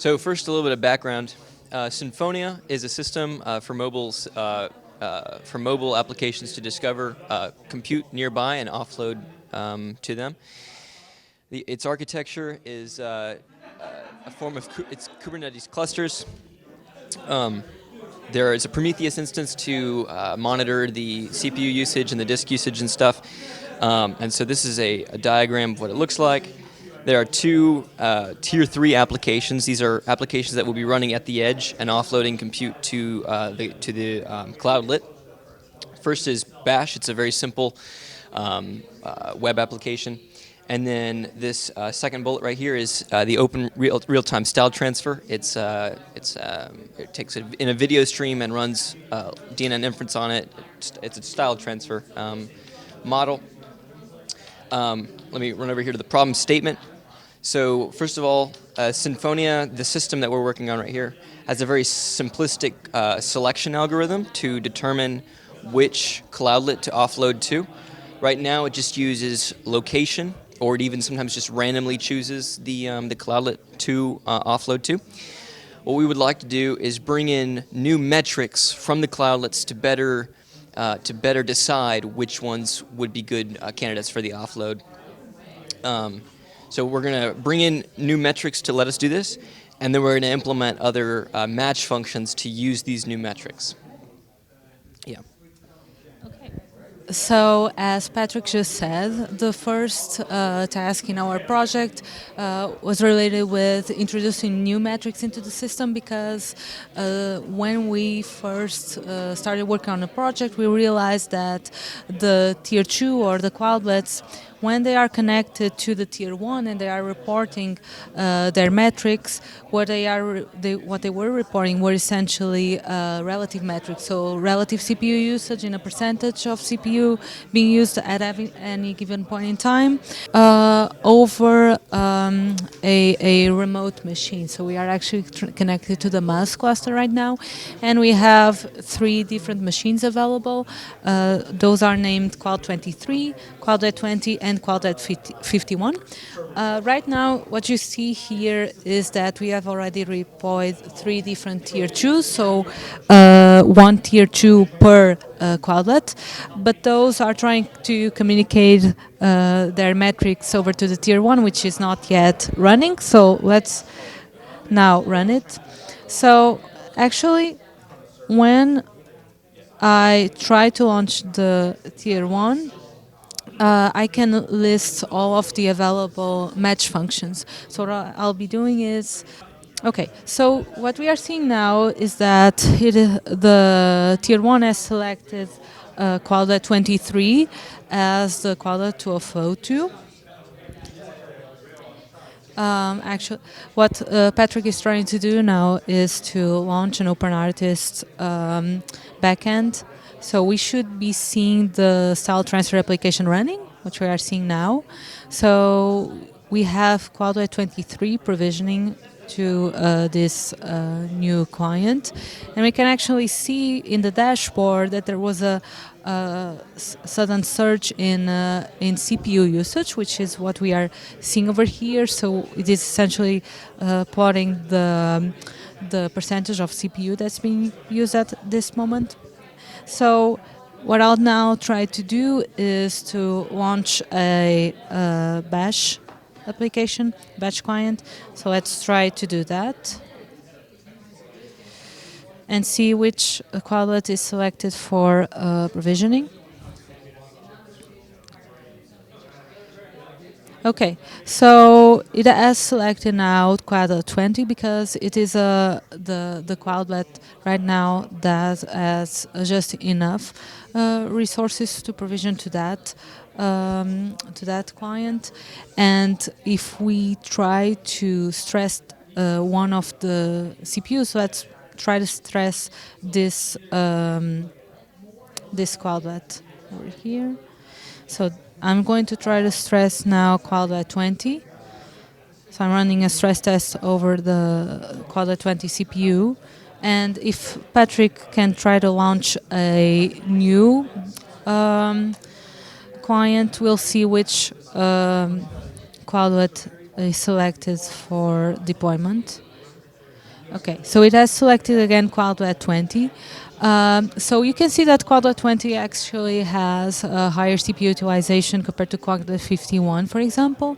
So first, a little bit of background. Sinfonia is a system for mobile applications to discover compute nearby and offload to them. Its architecture is a form of it's Kubernetes clusters. There is a Prometheus instance to monitor the CPU usage and the disk usage and stuff. And so this is a diagram of what it looks like. There are two Tier 3 applications. These are applications that will be running at the edge and offloading compute to the cloudlet. First is Bash. It's a very simple web application. And then this second bullet right here is the open real-time style transfer. It takes it in a video stream and runs DNN inference on it. It's a style transfer model. Let me run over here to the problem statement. So first of all, Sinfonia, the system that we're working on right here, has a very simplistic selection algorithm to determine which cloudlet to offload to. Right now, it just uses location, or it even sometimes just randomly chooses the cloudlet to offload to. What we would like to do is bring in new metrics from the cloudlets to better decide which ones would be good candidates for the offload. So we're going to bring in new metrics to let us do this, and then we're going to implement other match functions to use these new metrics. Yeah. So, as Patrick just said, the first task in our project was related with introducing new metrics into the system, because when we first started working on the project, we realized that the Tier 2 or the cloudlets, when they are connected to the Tier 1 and they are reporting their metrics, what they were reporting were essentially relative metrics, so relative CPU usage in a percentage of CPU being used at any given point in time over a remote machine. So we are actually connected to the MUS cluster right now, and we have 3 different machines available. Those are named Cloud 23, Cloudlet 20, and Cloudlet 51. Right now, what you see here is that we have already deployed 3 different Tier 2s, so 1 Tier 2 per cloudlet, but those are trying to communicate their metrics over to the Tier 1, which is not yet running. So let's now run it. So actually, when I try to launch the Tier 1, I can list all of the available match functions. So what I'll be doing is, okay, so what we are seeing now is that the Tier 1 has selected Cloudlet 23 as the cloudlet to offload to. Actually, what Patrick is trying to do now is to launch an open artist backend. So we should be seeing the style transfer application running, which we are seeing now. So we have Cloudlet 23 provisioning to this new client, and we can actually see in the dashboard that there was a sudden surge in CPU usage, which is what we are seeing over here. So it is essentially plotting the percentage of CPU that's being used at this moment. So what I'll now try to do is to launch a Bash application, Bash client. So let's try to do that and see which cloudlet is selected for provisioning. Okay, so it has selected now Cloudlet 20 because it is the cloudlet right now that has just enough resources to provision to that client. And if we try to stress one of the CPUs, let's try to stress this this cloudlet over here. So I'm going to try to stress now Cloudlet 20. So I'm running a stress test over the Cloudlet 20 CPU. And if Patrick can try to launch a new client, we'll see which cloudlet is selected for deployment. Okay, so it has selected again cloudlet 20. So you can see that cloudlet 20 actually has a higher CPU utilization compared to cloudlet 51, for example.